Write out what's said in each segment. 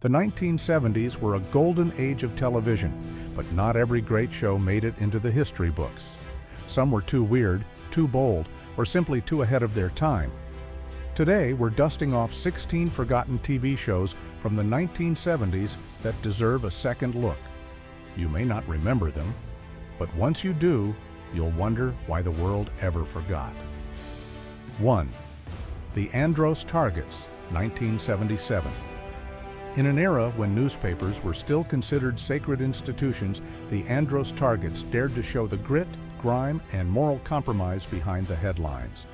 The 1970s were a golden age of television, but not every great show made it into the history books. Some were too weird, too bold, or simply too ahead of their time. Today, we're dusting off 16 forgotten TV shows from the 1970s that deserve a second look. You may not remember them, but once you do, you'll wonder why the world ever forgot. 1. The Andros Targets, 1977. In an era when newspapers were still considered sacred institutions, the Andros Targets dared to show the grit, grime, and moral compromise behind the headlines.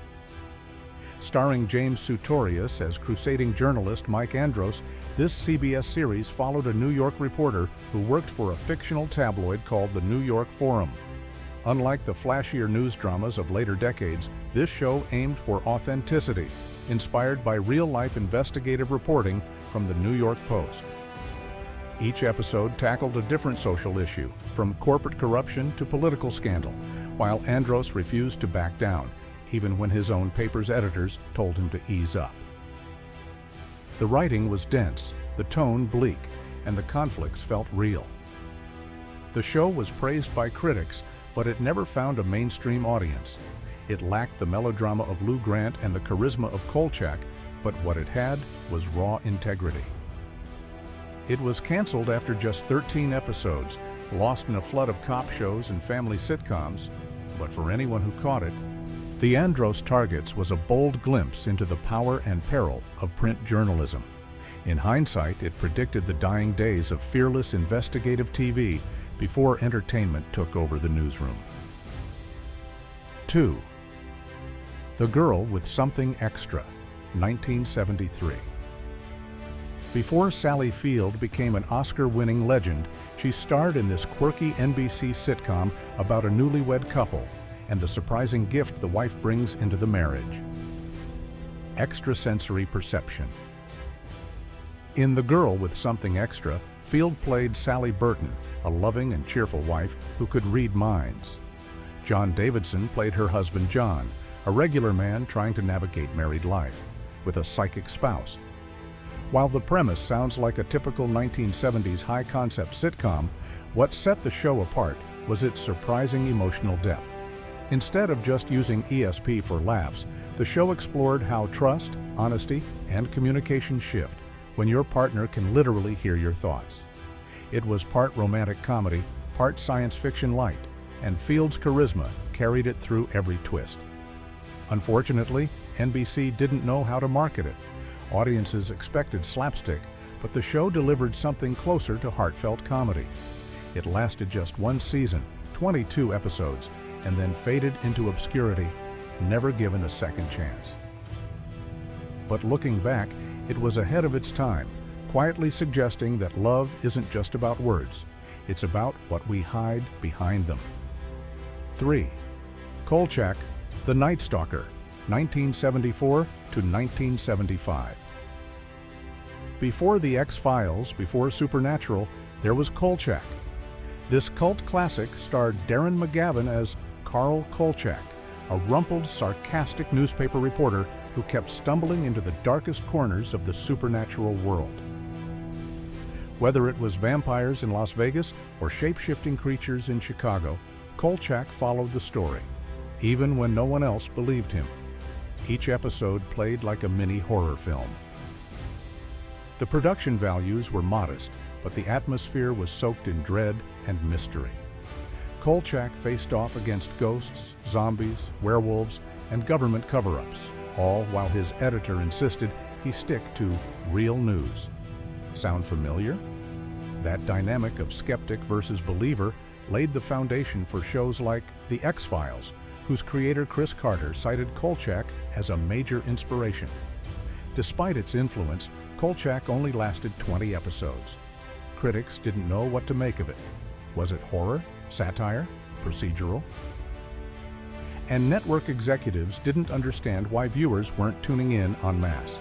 Starring James Sutorius as crusading journalist Mike Andros, this CBS series followed a New York reporter who worked for a fictional tabloid called the New York Forum. Unlike the flashier news dramas of later decades, this show aimed for authenticity, inspired by real-life investigative reporting from the New York Post. Each episode tackled a different social issue, from corporate corruption to political scandal, while Andros refused to back down, even when his own paper's editors told him to ease up. The writing was dense, the tone bleak, and the conflicts felt real. The show was praised by critics, but it never found a mainstream audience. It lacked the melodrama of Lou Grant and the charisma of Colchack, but what it had was raw integrity. It was canceled after just 13 episodes, lost in a flood of cop shows and family sitcoms, but for anyone who caught it, The Andros Targets was a bold glimpse into the power and peril of print journalism. In hindsight, it predicted the dying days of fearless investigative TV before entertainment took over the newsroom. 2. The Girl with Something Extra, 1973. Before Sally Field became an Oscar-winning legend, she starred in this quirky NBC sitcom about a newlywed couple and the surprising gift the wife brings into the marriage: extrasensory perception. In The Girl with Something Extra, Field played Sally Burton, a loving and cheerful wife who could read minds. John Davidson played her husband John, a regular man trying to navigate married life, with a psychic spouse. While the premise sounds like a typical 1970s high-concept sitcom, what set the show apart was its surprising emotional depth. Instead of just using ESP for laughs, the show explored how trust, honesty, and communication shift when your partner can literally hear your thoughts. It was part romantic comedy, part science fiction light, and Field's charisma carried it through every twist. Unfortunately, NBC didn't know how to market it. Audiences expected slapstick, but the show delivered something closer to heartfelt comedy. It lasted just one season, 22 episodes, and then faded into obscurity, never given a second chance. But looking back, it was ahead of its time, quietly suggesting that love isn't just about words, it's about what we hide behind them. 3. Colchack, The Night Stalker, 1974 to 1975. Before The X-Files, before Supernatural, there was Colchack. This cult classic starred Darren McGavin as Carl Colchack, a rumpled, sarcastic newspaper reporter who kept stumbling into the darkest corners of the supernatural world. Whether it was vampires in Las Vegas or shape-shifting creatures in Chicago, Colchack followed the story, even when no one else believed him. Each episode played like a mini horror film. The production values were modest, but the atmosphere was soaked in dread and mystery. Colchack faced off against ghosts, zombies, werewolves, and government cover-ups, all while his editor insisted he stick to real news. Sound familiar? That dynamic of skeptic versus believer laid the foundation for shows like The X-Files, whose creator Chris Carter cited Colchack as a major inspiration. Despite its influence, Colchack only lasted 20 episodes. Critics didn't know what to make of it. Was it horror, satire, procedural? And network executives didn't understand why viewers weren't tuning in en masse.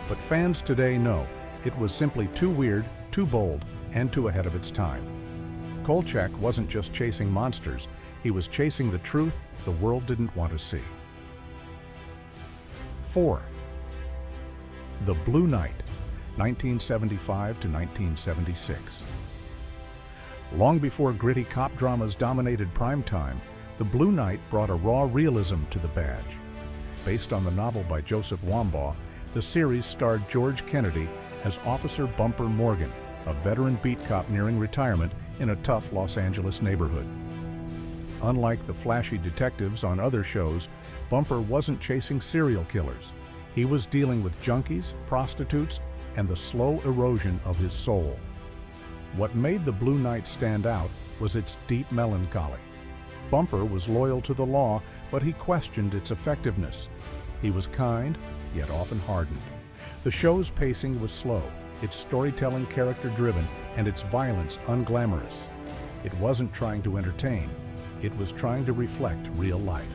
But fans today know it was simply too weird, too bold, and too ahead of its time. Colchack wasn't just chasing monsters, he was chasing the truth the world didn't want to see. 4. The Blue Knight, 1975 to 1976. Long before gritty cop dramas dominated primetime, The Blue Knight brought a raw realism to the badge. Based on the novel by Joseph Wambaugh, the series starred George Kennedy as Officer Bumper Morgan, a veteran beat cop nearing retirement in a tough Los Angeles neighborhood. Unlike the flashy detectives on other shows, Bumper wasn't chasing serial killers. He was dealing with junkies, prostitutes, and the slow erosion of his soul. What made The Blue Knight stand out was its deep melancholy. Bumper was loyal to the law, but he questioned its effectiveness. He was kind, yet often hardened. The show's pacing was slow, its storytelling character-driven, and its violence unglamorous. It wasn't trying to entertain. It was trying to reflect real life.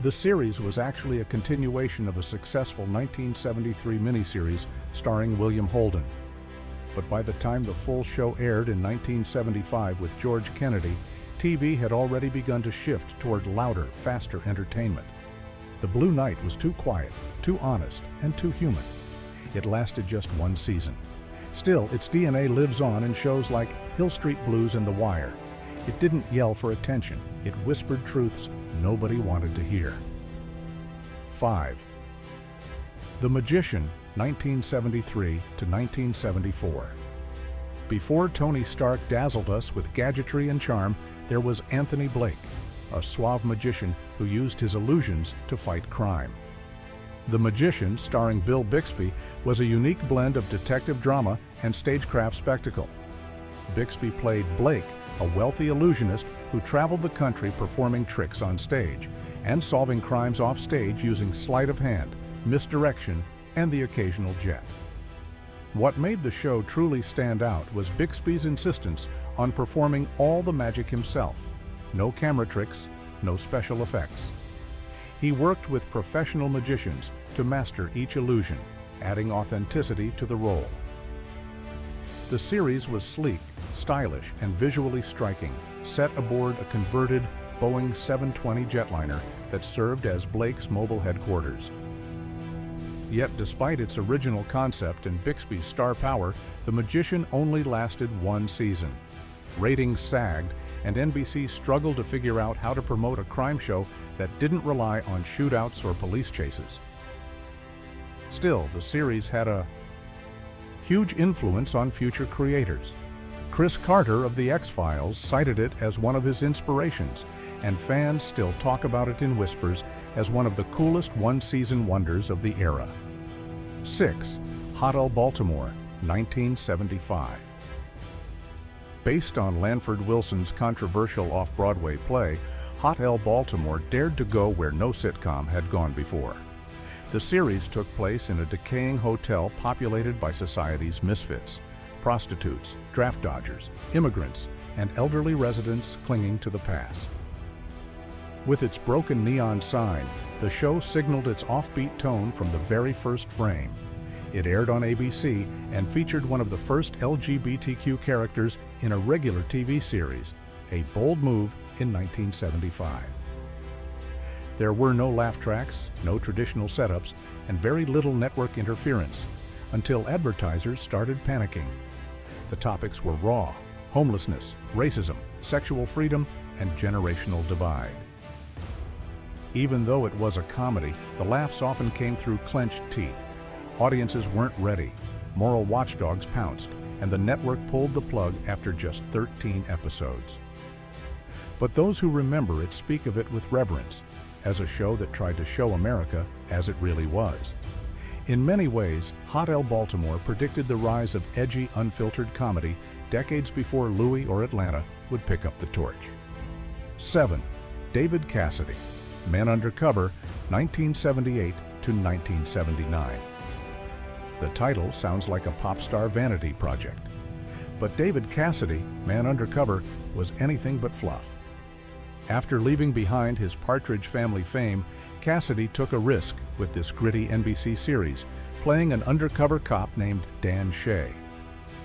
The series was actually a continuation of a successful 1973 miniseries starring William Holden. But by the time the full show aired in 1975 with George Kennedy, TV had already begun to shift toward louder, faster entertainment. The Blue Knight was too quiet, too honest, and too human. It lasted just one season. Still, its DNA lives on in shows like Hill Street Blues and The Wire. It didn't yell for attention. It whispered truths nobody wanted to hear. 5. The Magician, 1973 to 1974. Before Tony Stark dazzled us with gadgetry and charm, there was Anthony Blake, a suave magician who used his illusions to fight crime. The Magician, starring Bill Bixby, was a unique blend of detective drama and stagecraft spectacle. Bixby played Blake, a wealthy illusionist who traveled the country performing tricks on stage and solving crimes off stage using sleight of hand, misdirection, and the occasional jet. What made the show truly stand out was Bixby's insistence on performing all the magic himself. No camera tricks, no special effects. He worked with professional magicians to master each illusion, adding authenticity to the role. The series was sleek, stylish, and visually striking, set aboard a converted Boeing 720 jetliner that served as Blake's mobile headquarters. Yet despite its original concept and Bixby's star power, The Magician only lasted one season. Ratings sagged, and NBC struggled to figure out how to promote a crime show that didn't rely on shootouts or police chases. Still, the series had a huge influence on future creators. Chris Carter of The X-Files cited it as one of his inspirations, and fans still talk about it in whispers as one of the coolest one-season wonders of the era. 6. Hotell Baltimore, 1975. Based on Lanford Wilson's controversial off-Broadway play, Hotell Baltimore dared to go where no sitcom had gone before. The series took place in a decaying hotel populated by society's misfits, prostitutes, draft dodgers, immigrants, and elderly residents clinging to the past. With its broken neon sign, the show signaled its offbeat tone from the very first frame. It aired on ABC and featured one of the first LGBTQ characters in a regular TV series, a bold move in 1975. There were no laugh tracks, no traditional setups, and very little network interference, until advertisers started panicking. The topics were raw: homelessness, racism, sexual freedom, and generational divide. Even though it was a comedy, the laughs often came through clenched teeth. Audiences weren't ready, moral watchdogs pounced, and the network pulled the plug after just 13 episodes. But those who remember it speak of it with reverence, as a show that tried to show America as it really was. In many ways, Hotell Baltimore predicted the rise of edgy, unfiltered comedy decades before Louis or Atlanta would pick up the torch. 7. David Cassidy, Man Undercover, 1978 to 1979. The title sounds like a pop star vanity project. But David Cassidy, Man Undercover, was anything but fluff. After leaving behind his Partridge Family fame, Cassidy took a risk with this gritty NBC series, playing an undercover cop named Dan Shea.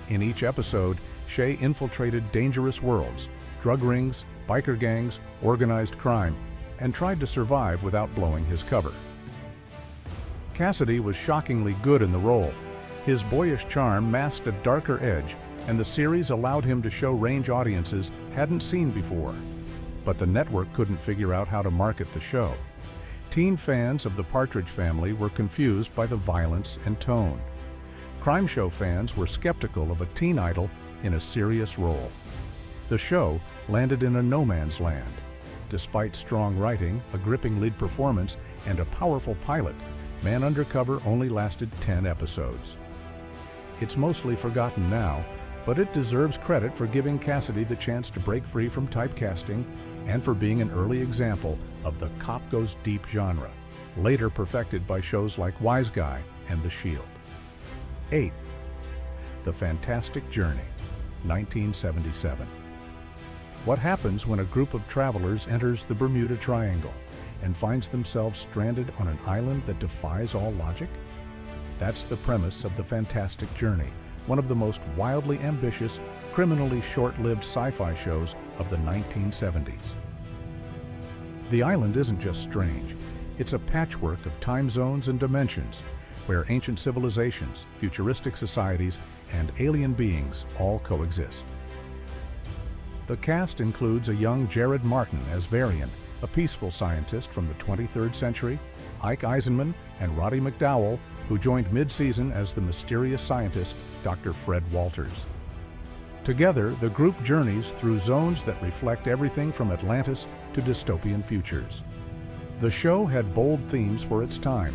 In each episode, Shea infiltrated dangerous worlds, drug rings, biker gangs, organized crime, and tried to survive without blowing his cover. Cassidy was shockingly good in the role, His boyish charm masked a darker edge, and the series allowed him to show range audiences hadn't seen before. But the network couldn't figure out how to market the show. Teen fans of the Partridge Family were confused by the violence and tone. Crime show fans were skeptical of a teen idol in a serious role. The show landed in a no man's land. Despite strong writing, a gripping lead performance, and a powerful pilot, Undercover only lasted 10 episodes. It's mostly forgotten now, but it deserves credit for giving Cassidy the chance to break free from typecasting and for being an early example of the cop goes deep genre, later perfected by shows like Wise Guy and The Shield. 8. The Fantastic Journey, 1977. What happens when a group of travelers enters the Bermuda Triangle and finds themselves stranded on an island that defies all logic? That's the premise of The Fantastic Journey, one of the most wildly ambitious, criminally short-lived sci-fi shows of the 1970s. The island isn't just strange, it's a patchwork of time zones and dimensions, where ancient civilizations, futuristic societies, and alien beings all coexist. The cast includes a young Jared Martin as Varian, a peaceful scientist from the 23rd century, Ike Eisenman and Roddy McDowell, who joined mid-season as the mysterious scientist Dr. Fred Walters. Together, the group journeys through zones that reflect everything from Atlantis to dystopian futures. The show had bold themes for its time,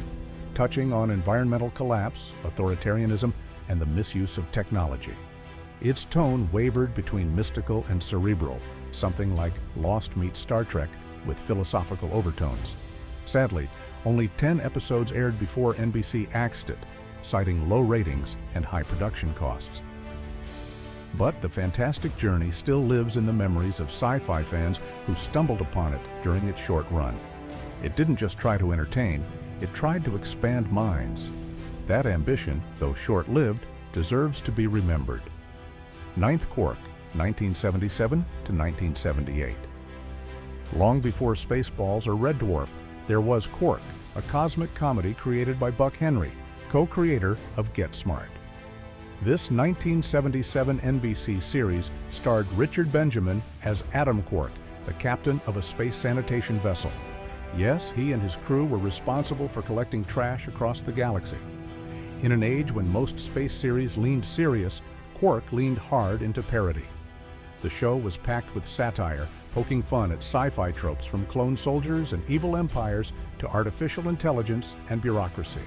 touching on environmental collapse, authoritarianism, and the misuse of technology. Its tone wavered between mystical and cerebral, something like Lost meets Star Trek with philosophical overtones. Sadly, only 10 episodes aired before NBC axed it, citing low ratings and high production costs. But The Fantastic Journey still lives in the memories of sci-fi fans who stumbled upon it during its short run. It didn't just try to entertain, it tried to expand minds. That ambition, though short-lived, deserves to be remembered. 9th Quark, 1977 to 1978. Long before Spaceballs or Red Dwarf, there was Quark, a cosmic comedy created by Buck Henry, co-creator of Get Smart. This 1977 NBC series starred Richard Benjamin as Adam Quark, the captain of a space sanitation vessel. Yes, he and his crew were responsible for collecting trash across the galaxy. In an age when most space series leaned serious, Quark leaned hard into parody. The show was packed with satire, poking fun at sci-fi tropes from clone soldiers and evil empires to artificial intelligence and bureaucracy.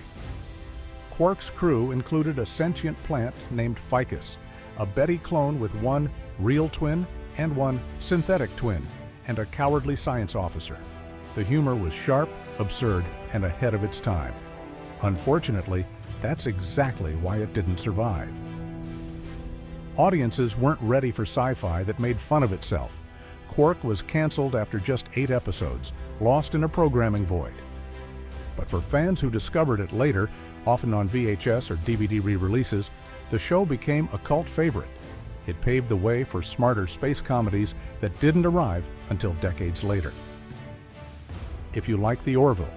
Quark's crew included a sentient plant named Ficus, a Betty clone with one real twin and one synthetic twin, and a cowardly science officer. The humor was sharp, absurd, and ahead of its time. Unfortunately, that's exactly why it didn't survive. Audiences weren't ready for sci-fi that made fun of itself. Quark was canceled after just 8 episodes, lost in a programming void. But for fans who discovered it later, often on VHS or DVD re-releases, the show became a cult favorite. It paved the way for smarter space comedies that didn't arrive until decades later. If you like the Orville,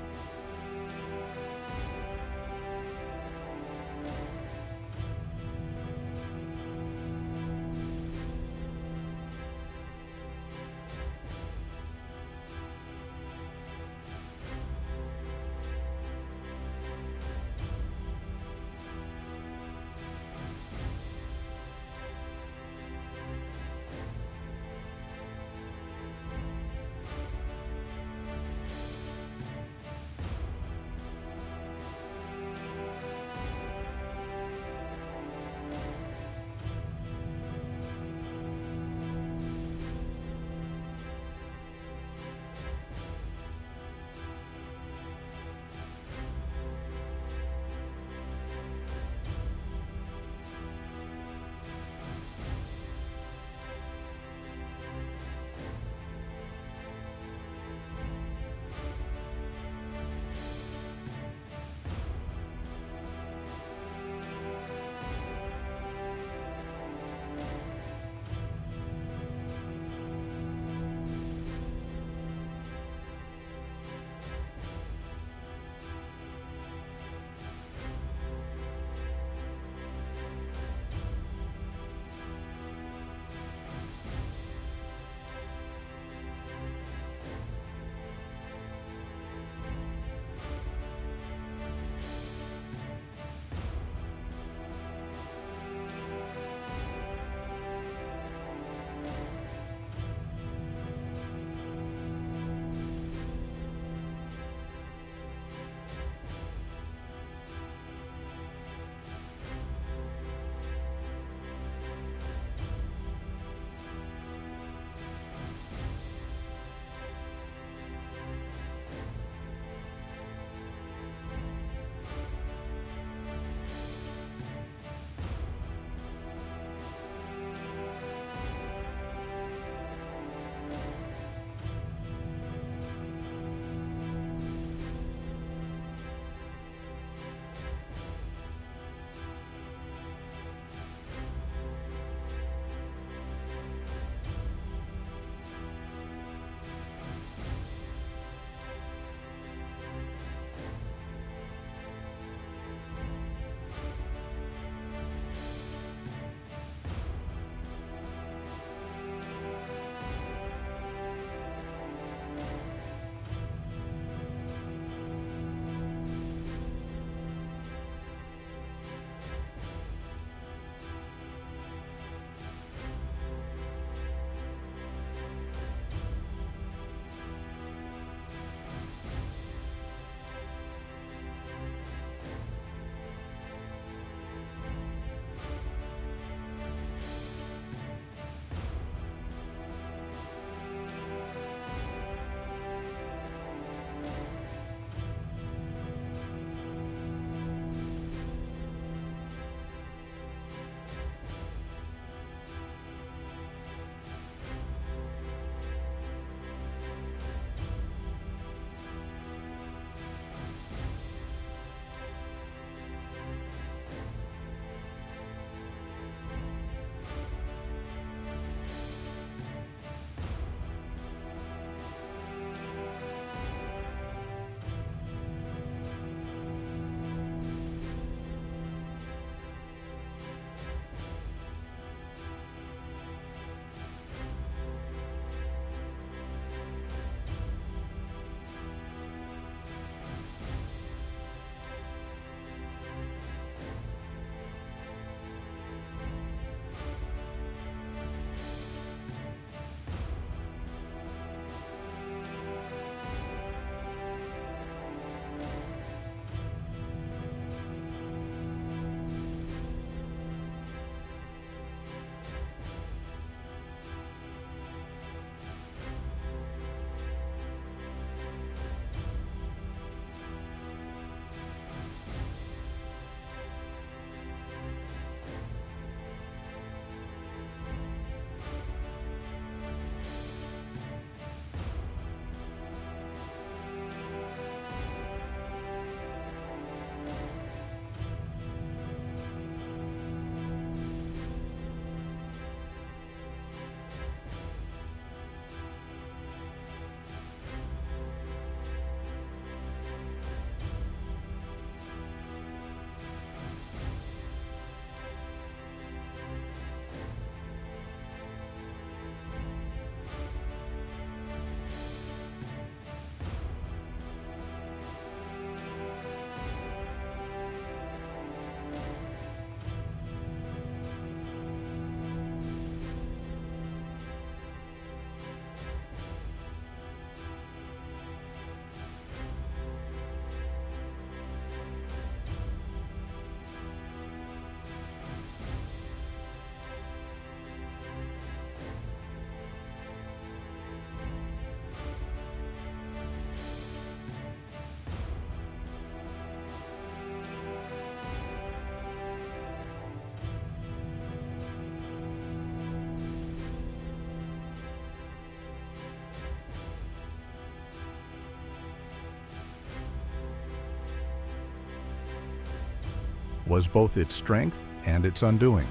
was both its strength and its undoing.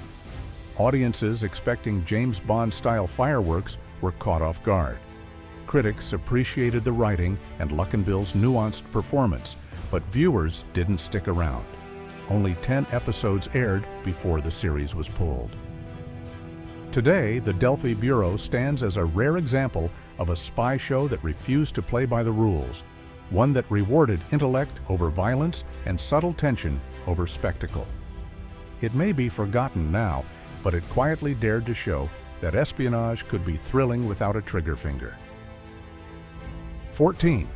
Audiences expecting James Bond-style fireworks were caught off guard. Critics appreciated the writing and Luckinbill's nuanced performance, but viewers didn't stick around. Only 10 episodes aired before the series was pulled. Today, the Delfi Bureau stands as a rare example of a spy show that refused to play by the rules, one that rewarded intellect over violence and subtle tension over spectacle. It may be forgotten now, but it quietly dared to show that espionage could be thrilling without a trigger finger. 14.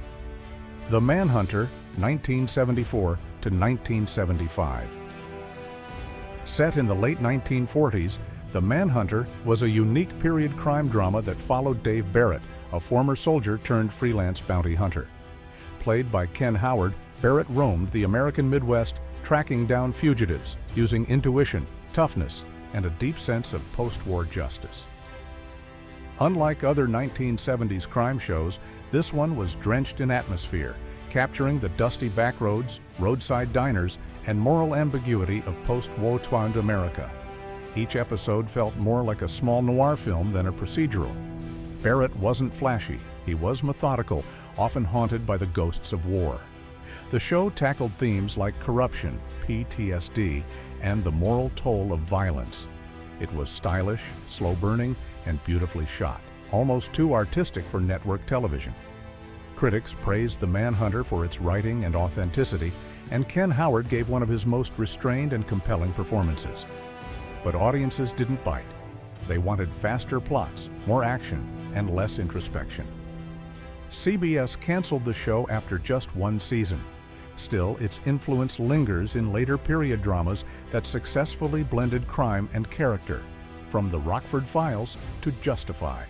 The Manhunter, 1974 to 1975. Set in the late 1940s, The Manhunter was a unique period crime drama that followed Dave Barrett, a former soldier turned freelance bounty hunter. Played by Ken Howard, Barrett roamed the American Midwest, tracking down fugitives using intuition, toughness, and a deep sense of post-war justice. Unlike other 1970s crime shows, this one was drenched in atmosphere, capturing the dusty backroads, roadside diners, and moral ambiguity of post-war America. Each episode felt more like a small noir film than a procedural. Barrett wasn't flashy, he was methodical, often haunted by the ghosts of war. The show tackled themes like corruption, PTSD, and the moral toll of violence. It was stylish, slow-burning, and beautifully shot, almost too artistic for network television. Critics praised The Manhunter for its writing and authenticity, and Ken Howard gave one of his most restrained and compelling performances. But audiences didn't bite. They wanted faster plots, more action, and less introspection. CBS canceled the show after just one season. Still, its influence lingers in later period dramas that successfully blended crime and character, from The Rockford Files to Justified.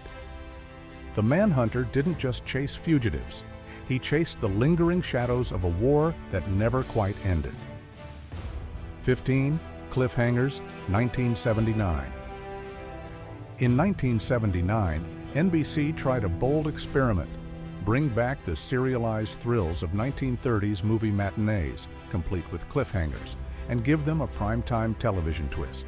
The Manhunter didn't just chase fugitives. He chased the lingering shadows of a war that never quite ended. 15. Cliffhangers, 1979. In 1979, NBC tried a bold experiment: bring back the serialized thrills of 1930s movie matinees, complete with cliffhangers, and give them a primetime television twist.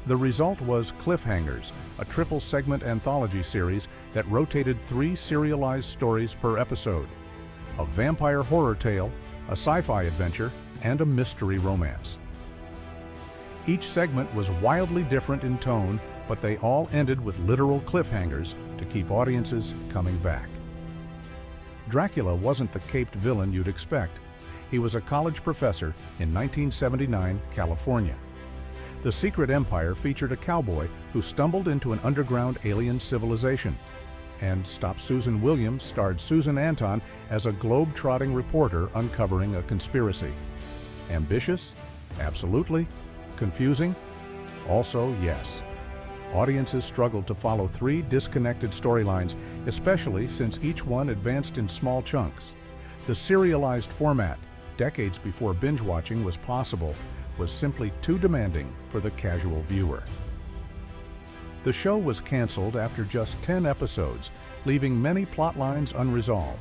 The result was Cliffhangers, a triple-segment anthology series that rotated 3 serialized stories per episode: a vampire horror tale, a sci-fi adventure, and a mystery romance. Each segment was wildly different in tone, but they all ended with literal cliffhangers to keep audiences coming back. Dracula wasn't the caped villain you'd expect. He was a college professor in 1979 California. The Secret Empire featured a cowboy who stumbled into an underground alien civilization. And Stop Susan Williams starred Susan Anton as a globe-trotting reporter uncovering a conspiracy. Ambitious? Absolutely. Confusing? Also, yes. Audiences struggled to follow 3 disconnected storylines, especially since each one advanced in small chunks. The serialized format, decades before binge-watching was possible, was simply too demanding for the casual viewer. The show was canceled after just 10 episodes, leaving many plot lines unresolved.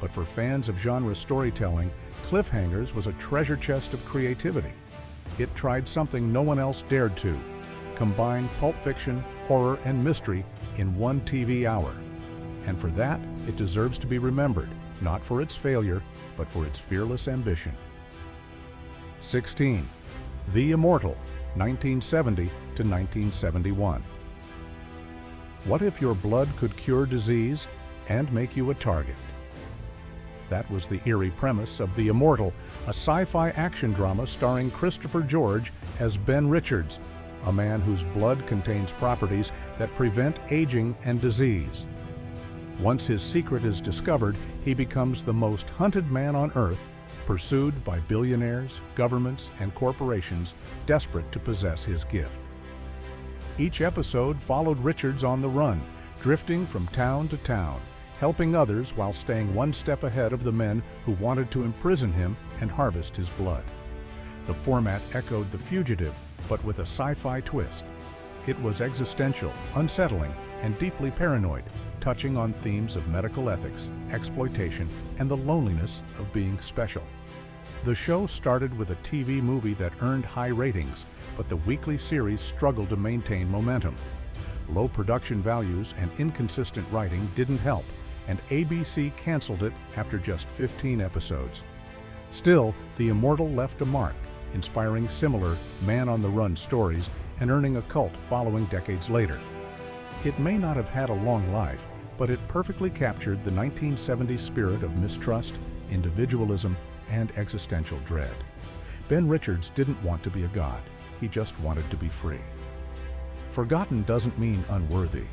But for fans of genre storytelling, Cliffhangers was a treasure chest of creativity. It tried something no one else dared to: combine pulp fiction, horror, and mystery in one TV hour. And for that, it deserves to be remembered, not for its failure, but for its fearless ambition. 16. The Immortal, 1970 to 1971. What if your blood could cure disease and make you a target? That was the eerie premise of The Immortal, a sci-fi action drama starring Christopher George as Ben Richards, a man whose blood contains properties that prevent aging and disease. Once his secret is discovered, he becomes the most hunted man on Earth, pursued by billionaires, governments, and corporations desperate to possess his gift. Each episode followed Richards on the run, drifting from town to town, helping others while staying one step ahead of the men who wanted to imprison him and harvest his blood. The format echoed The Fugitive, but with a sci-fi twist. It was existential, unsettling, and deeply paranoid, touching on themes of medical ethics, exploitation, and the loneliness of being special. The show started with a TV movie that earned high ratings, but the weekly series struggled to maintain momentum. Low production values and inconsistent writing didn't help, and ABC canceled it after just 15 episodes. Still, the Immortal left a mark, inspiring similar man-on-the-run stories and earning a cult following decades later. It may not have had a long life, but it perfectly captured the 1970s spirit of mistrust, individualism, and existential dread. Ben Richards didn't want to be a god, he just wanted to be free. Forgotten doesn't mean unworthy.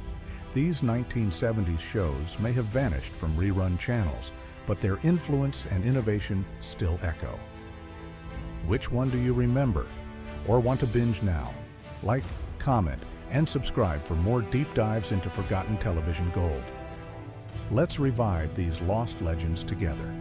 These 1970s shows may have vanished from rerun channels, but their influence and innovation still echo. Which one do you remember or want to binge now? Like, comment, and subscribe for more deep dives into forgotten television gold. Let's revive these lost legends together.